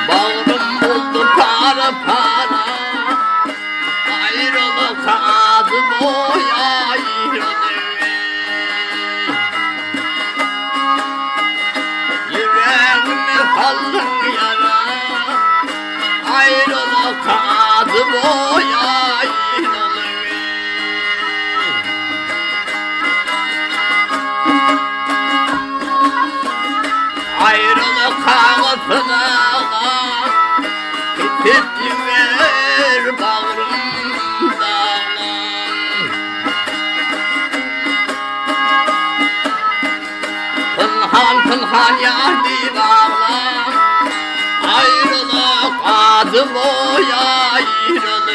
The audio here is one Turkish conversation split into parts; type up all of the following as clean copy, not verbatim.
Bağrım oldu para para, ayrılık adı boya ayrılık. Yüreğime kalın yara, ayrılık adı boya ayrılık. Ayrılık ağıtına titrer bağrımda. Pınhan pınhan yâri bağlar, ayrılık adı boya ayrılık.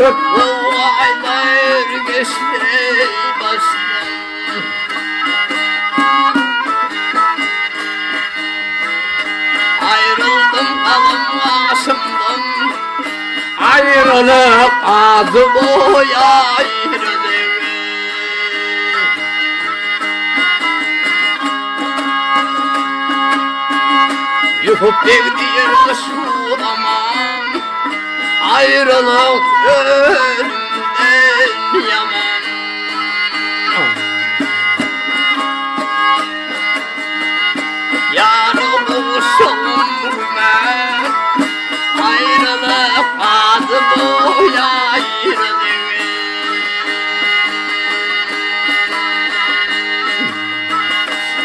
Bu aylar geçti baştan, ayrıldım alım başımdan, ayrılık adı boya ayrılık. Yuhup devdir şu aman, ayrılık ölümden yaman. Yar olursun ben, ayrılık adı boya ayrılık.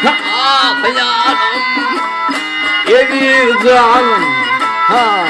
Ah yarım, gelir canım, ha.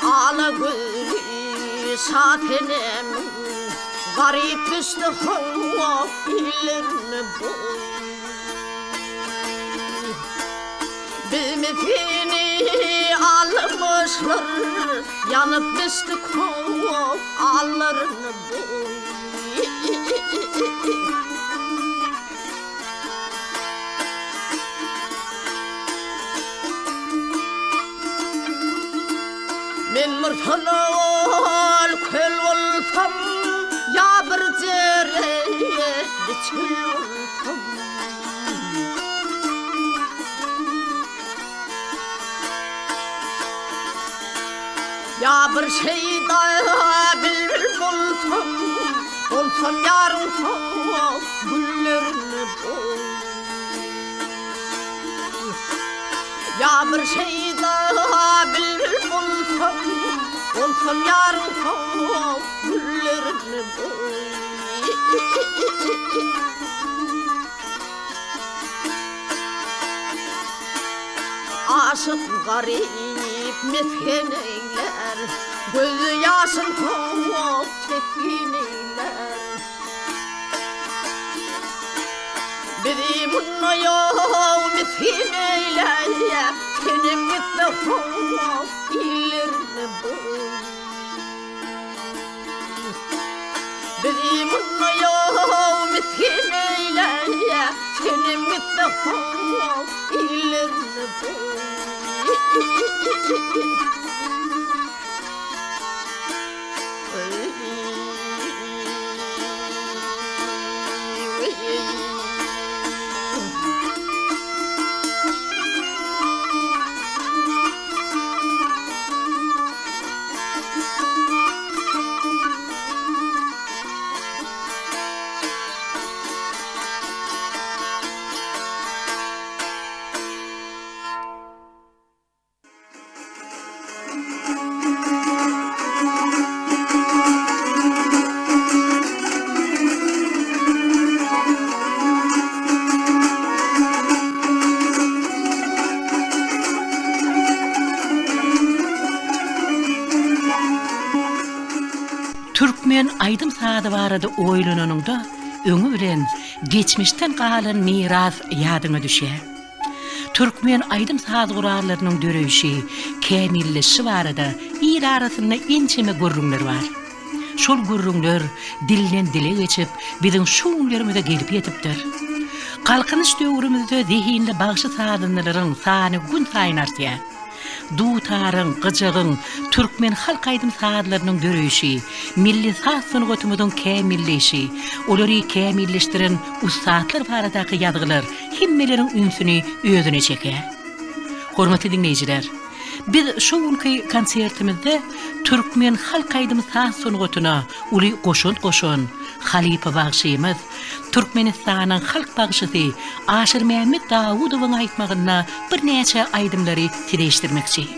Ala gülü satenem, garip üstü hava ilerini boy. Bilmediğini almışlar, yanıp üstü hava allarını boy. Men mırtalar köl olsam, ya bir cereye çöl olsam. Ya bir şey daha bilir olsam yarın hava güllerini boy. Ya bir şey daha bilir olsam yarın hava güllerini boy. Aşık garip mesken eyler, gözü yaşın kovup çekin eyler. Benim unayım miskin eyle senin gitmekten illerini bul. Benim unayım miskin eyle senin gitmekten illerini bul. Türkmen aydım sadı barada oylananında öňü bilen geçmişten galan miras ýadyna düşer. Türkmen aydım sadı gurarlarynyň döreýişi, kämilleşi barada il arasynda ençeme gurrunlar bar. Şol gurrunlar dilden dile geçip biziň şuňlarymyza gelip ýetipdir. Kalkınış döwrümizde zihinli bagşy sadynlaryň sany gün saýyn artýar. Dutarın, gıcığın, Türkmen halk aydım saatlarının dörüşü, milli saat sınıgıtımızın kämilleşi, olary kämilleştiren ustaatlar baradaki ýazgylar himmelerin ünsüni özüne çeker. Hormatly dinleyijiler, biz şu ülke konsertimizde Türkmen halk aydım saat sınıgıtyna uly goşun Halipa bagşymyz, Türkmenistanyň halk bagşysy Aşyr Mähmet Dawudowyň aýtmagyna bir näçe aýdymlary tireşdirmekçi.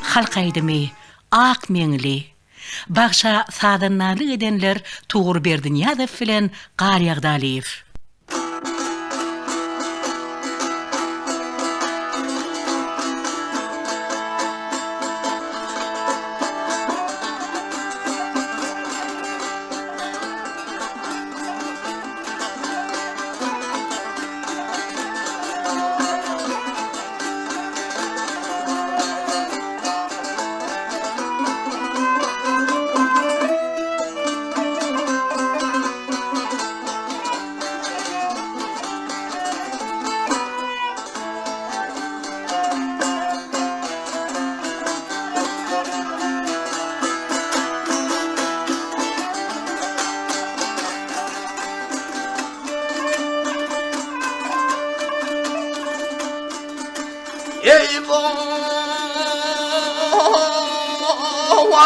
Halk aýdymy ak meňli, bagşa sadannalyk edenler Tuğurberdin ýazyp bilen Gary Agdalyýew.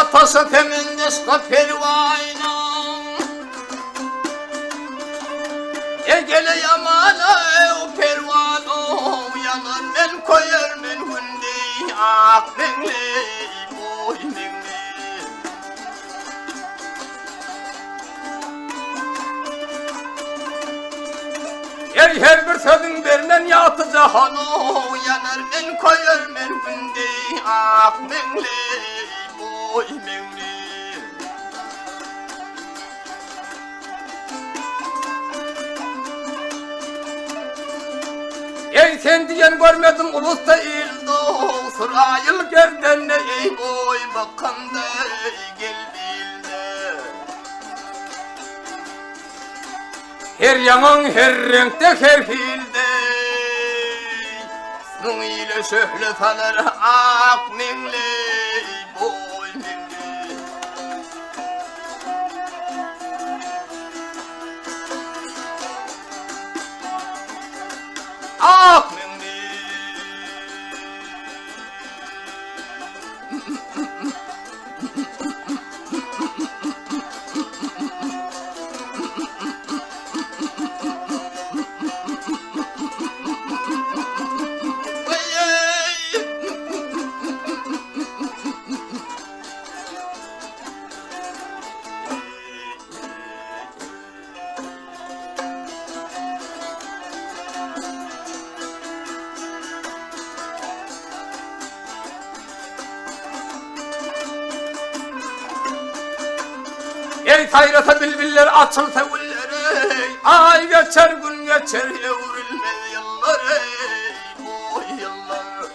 Atasa temendes kapervayna Egele yamana ev pervano Yanan men koyer men hundi ak mengle boy mengle her bir sözün berinden yatı cahano Yanar men koyer men hundi ak mengle boy mengle Ey sen diyen görmedim ulusta ildo Sırayıl gerdenle ey boy bakanda gel bilde Her yaman her renkte her hilde Sının ile şöyle tanır ak mengle boy mengle ak mengle Ey sayrasa bilbiller açılsa gülleri, ay geçer gün geçer evrilmez yılları, oy yıllar.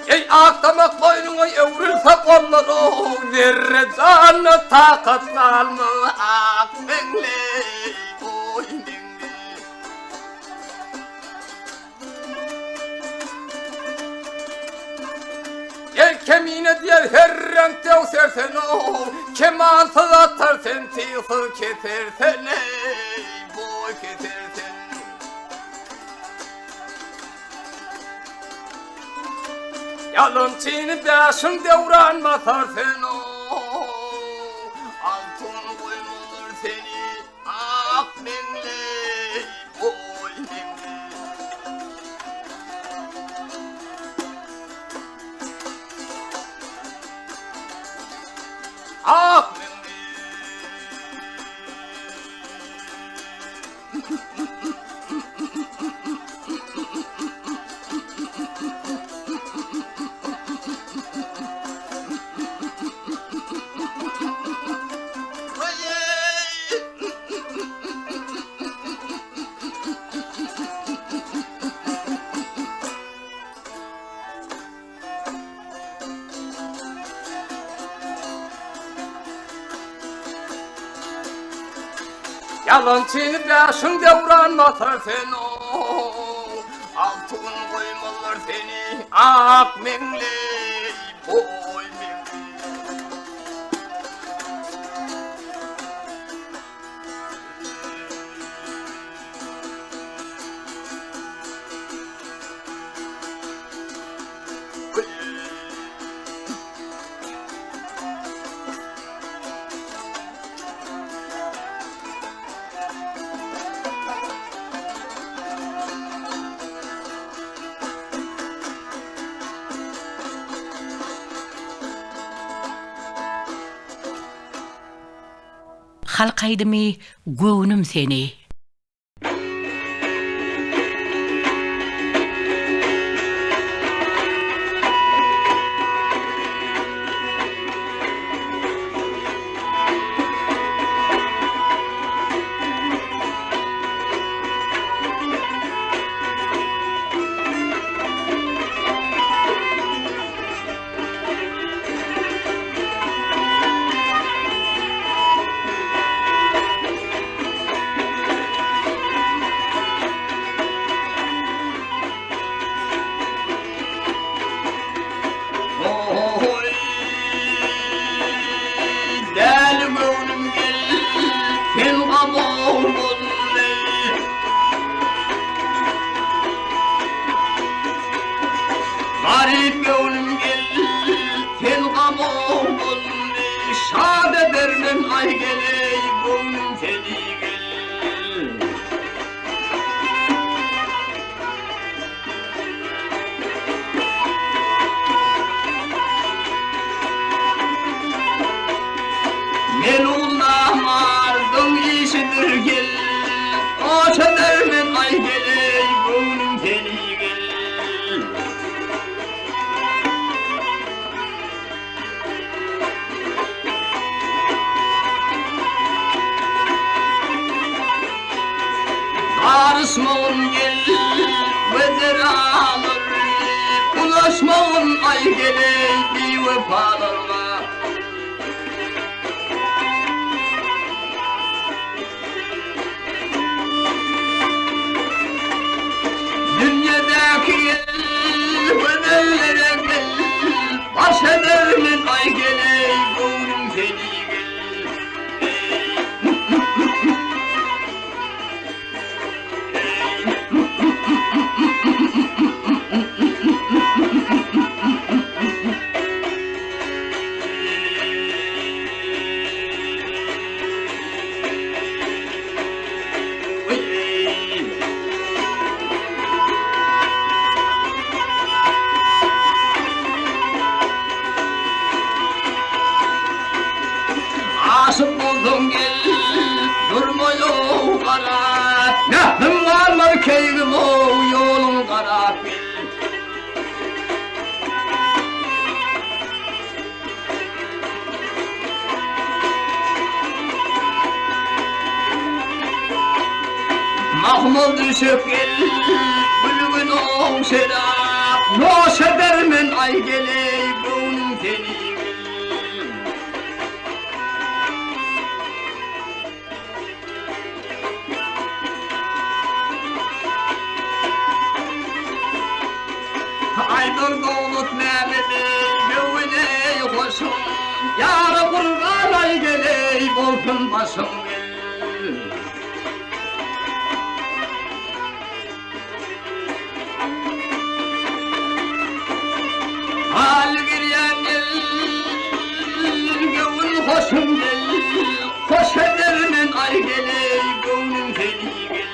Ey aktamak boynuna evrilse kolları, verre canı takat kalma ak bengle, oy bengle. Ey kemine diğer her renkte o sersen o, kemansız atar sen tıyısı kesersen ey, boy kesersen. Yalın çiğni başın devran basar sen o, altın koymulur seni ak bengle, boy bengle. Ah Yalan çiğnip başın devran basar sen o, altın koymalar seni ak mengle, boy mengle. Halkaydımy göwnüm seni. Garip gönlüm gel, sen gamon ol, şad edermen ay geley, gönlüm seni gel. Menullah mardın işidir gel, aç edermen ay geley, gönlüm seni gel. Arısmağın gel, vezer alır, ulaşmağın ay geley, bir vefalarla. Dünyadaki gel, vezerlere gel, baş edermin ay geley, gönlüm seni gel. Ahmal düşüp gel Bülgün oğun şerap Noş edermen ay geley Gönlüm seni Aydır doğulut Mehmet'i Gövüney hoşum Yarı kurban ay geley Volkun başım gel Hal giryen gel Gövün hoşum gel Hoş edermen ay geley Gönlüm seni gel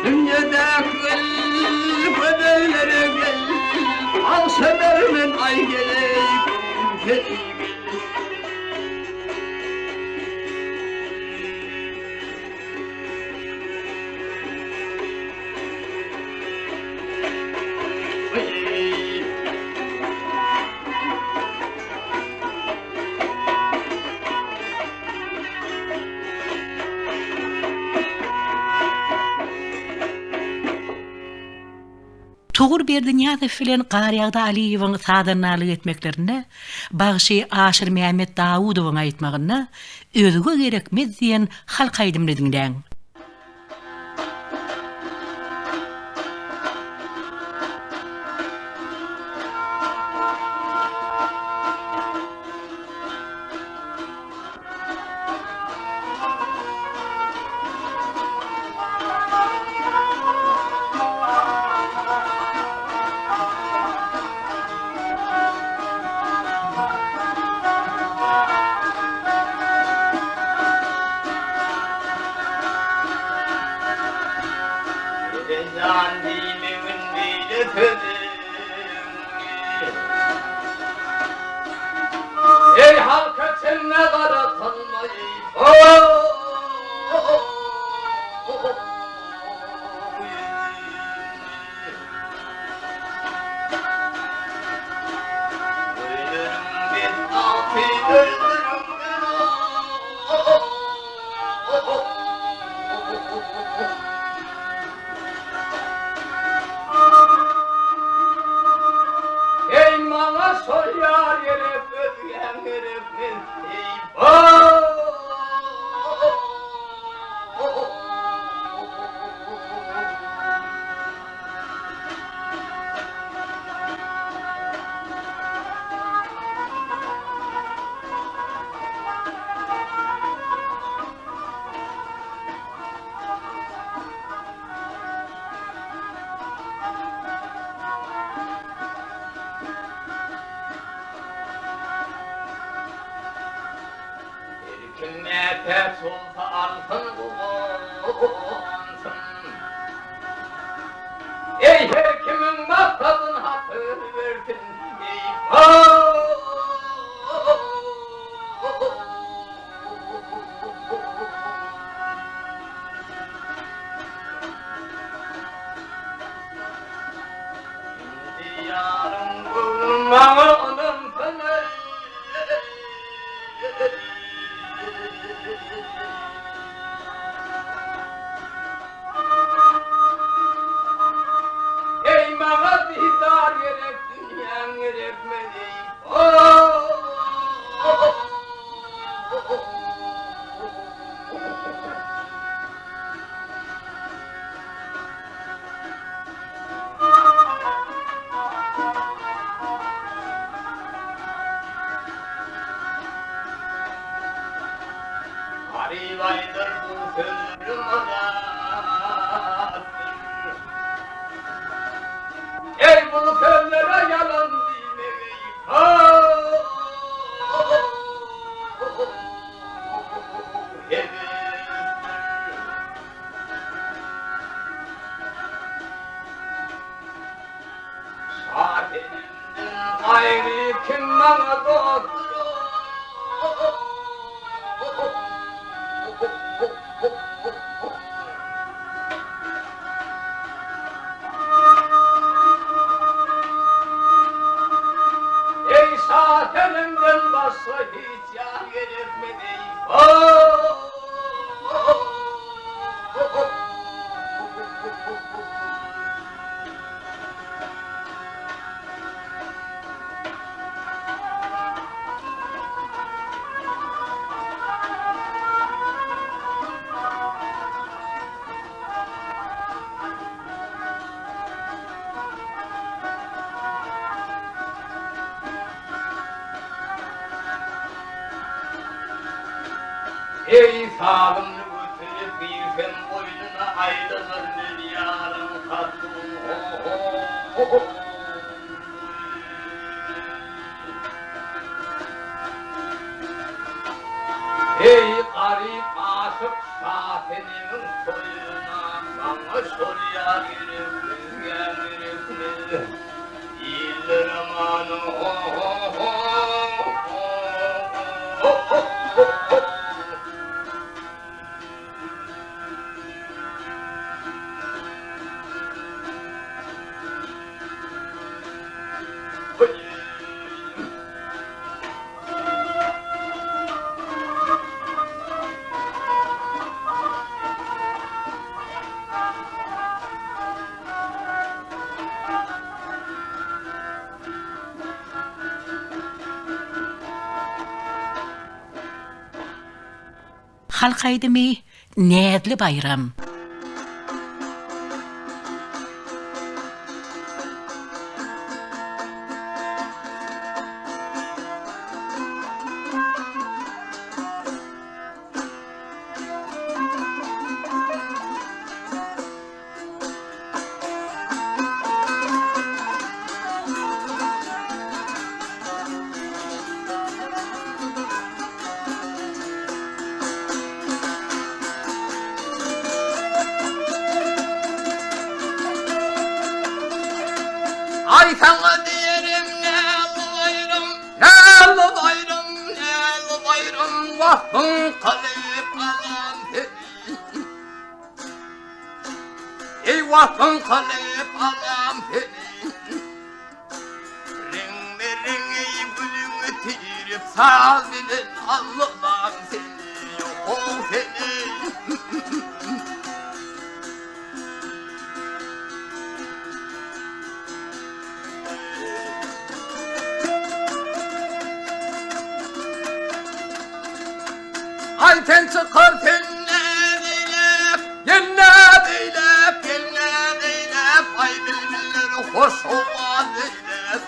Dünyada gel, bedellere gel Al severmen ay geley gel Tuğur Berdinýazow bilen Garyagda Aliýewiň sadannalyk etmeklerine, Bagşy Aşyr Mehmet Dawudowyň aýtmagyna özüge gerekmez diýen halk aýdymly dinleň. Ey halka sen ne kadar tanımayı Ey bana sor yar yere öpüyen herifin Ters olsa altın bulansın Ey her kimin maksadın hatır verdin Şimdi yarın gönlüm bana anım sana Ey bana didar gerek dünyan gerek meleğim Harivaydır bu sözüm oladır Ey bu sözlere yalan demeyim Şahirimden ayrı kim bana dosttur Ey sağlımını götürüp büyüfen boynuna ayrılır bir yarın katlı. Ey garip aşık şafenimin soyuna bana soruya girip mi? İller amanı Halkaydı mı nädli bayram. Ay sana diyelim ne bayram, ne bayram, ne bayram, vahın kalip alam ey vahın kalip alam ring gülümü tirip sağ bilin Allah'ım seni yok seni. Ay sen çıkar tenne deylep, ay bilbilleri hoş ova deylep,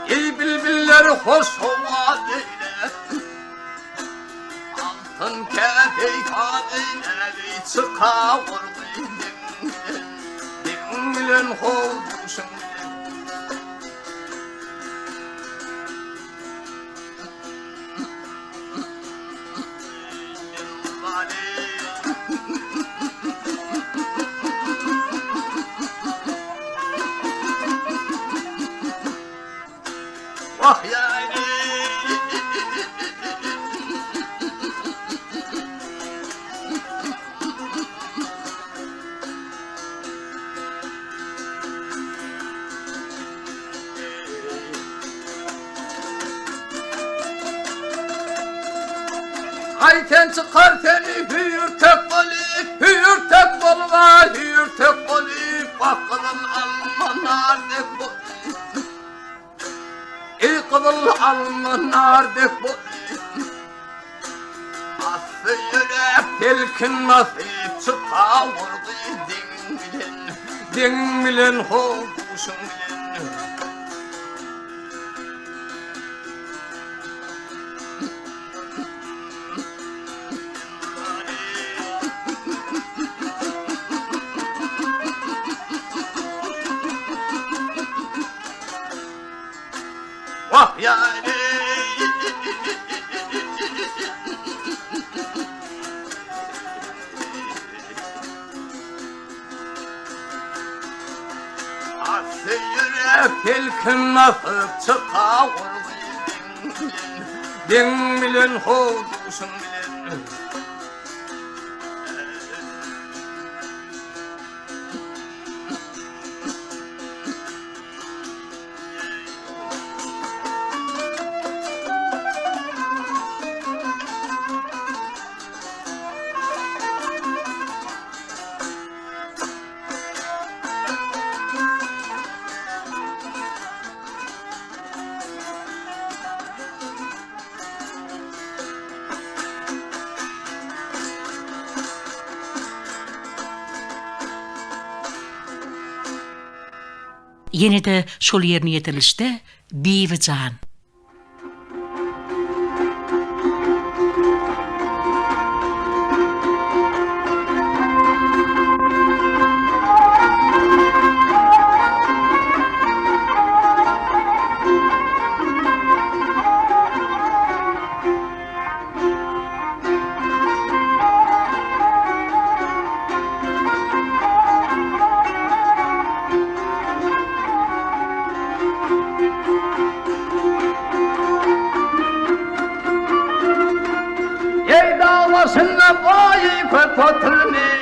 ey bilbilleri hoş ova deylep, altın kefey kadeyle çıka vurdu dingilen hovduşun. Vah yani ay sen çıkar seni hüyür tek boli bakalım almanar dek boli. Ey kızıl almanar dek boli, aslı yürek telkin nasip çıka vurdu din bilen hovduşun bilen. Vah yani aslı yürek telkin nasip çıka vurdu din bilen hovduşun bilen. Yine de şol yerine yetilişte Bivican. boyu köp oturmayı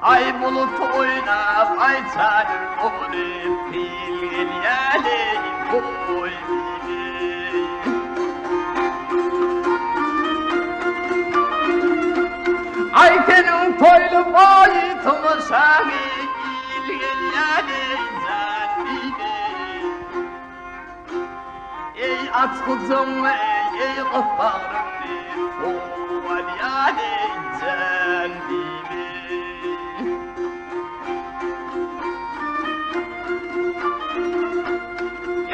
ay bulut oynap ay çağır onu fil yeli boy ay senin toylu boyu tumuşağı fil yeli ey at kuzum ey kıfarım oval yeli cendibi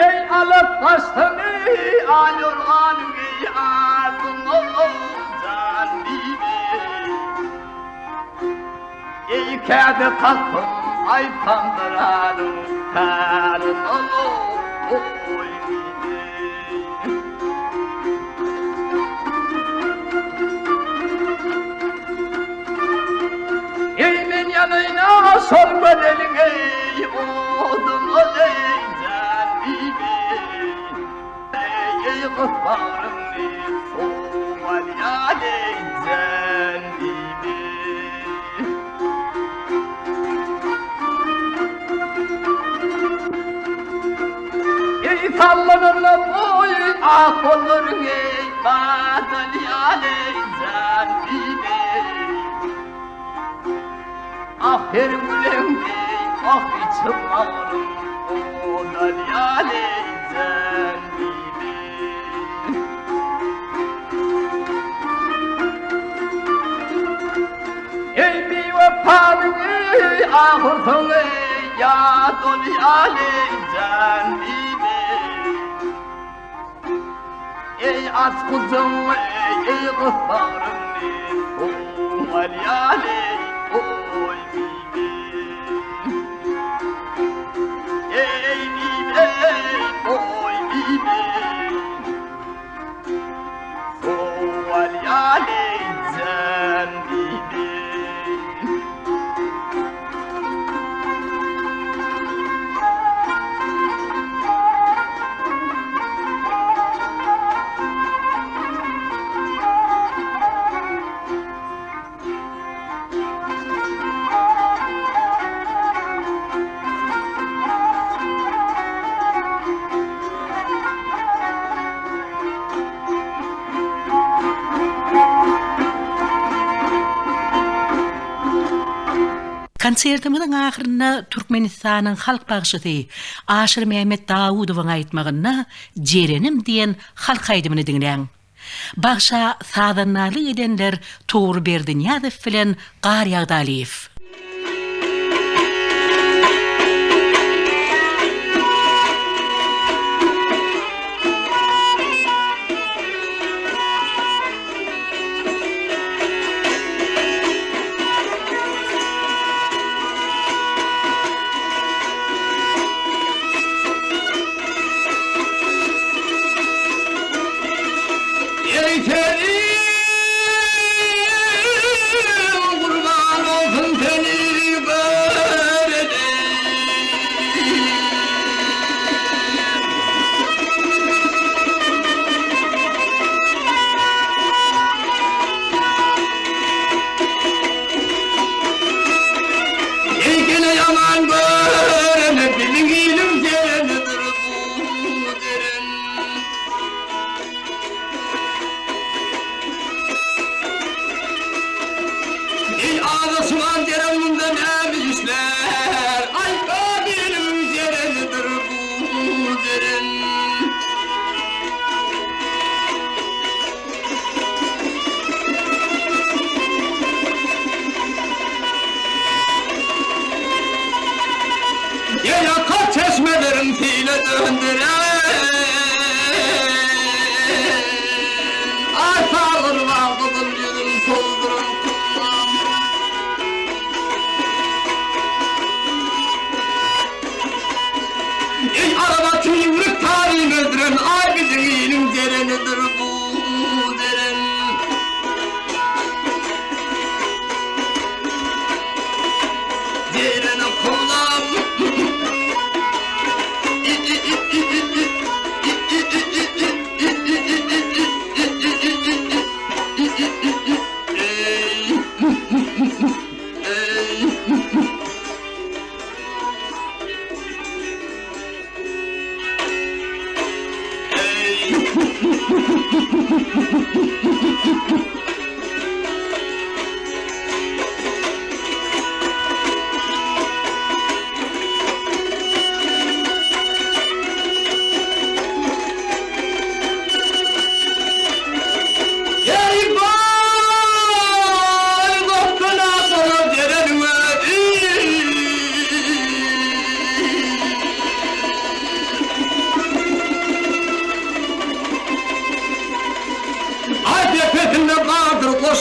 ey alıp kaçtını al yorganı aldım olcan gibi ey kâde kalkın ay pandıralım karın olur oy gibi ey men yanayna sol gödelin ey odun oley ey kıfarım oval yâle cendibi ey sallanırla boy ah olur ey badal yâle cendibi ah her gülüm ey ah içim ağrım oval yâle cendibi ey bir vefanı ahırsın ya dolyale cendibi ey aç kuzum ey kıfarım oval yale oy bibi ey bibi oy bibi oval yale cendibi Konsertimizin ahırına Türkmenistan'ın halk bağışıdı Aşır Mehmet Davudov'un aytmağına Cerenim diyen halk aydımını dinleyen. Bağışa sadannalı edenler Tuğur Berdiniyadov filan Gar Yağdaliyev. Kurban olsun seni böyle ey gene yaman görene bilgilim senedir bu derin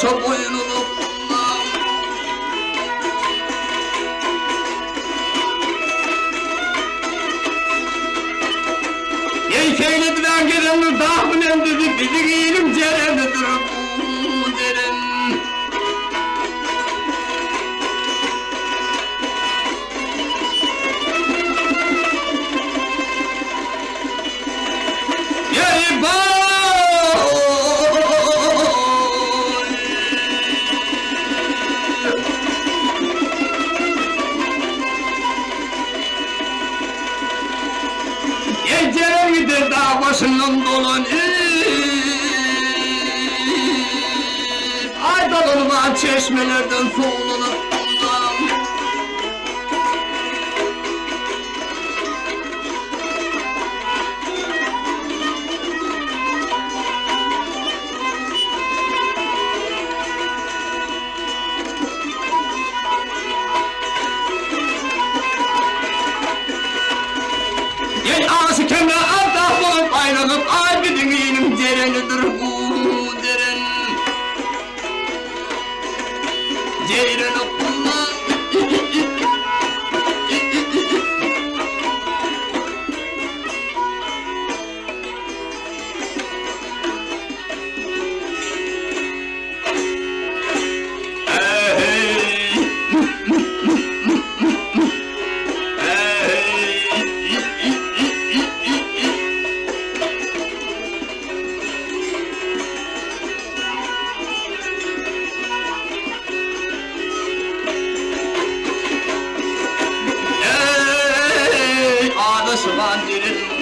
koşa boynunu kullan. Yelkeyle bilen gelen dağ bilen dedi, bizi giyelim ceremidir bu derim. Yeri boy! Geceler gider dağ başından dolanır, aydan olmayan çeşmelerden soğulanır bundan. Ey ağası kemre arda bulup ayrılıp ay bir düğünüm cerenidir bu deren. Cereni kullan. Ey ağası vandirin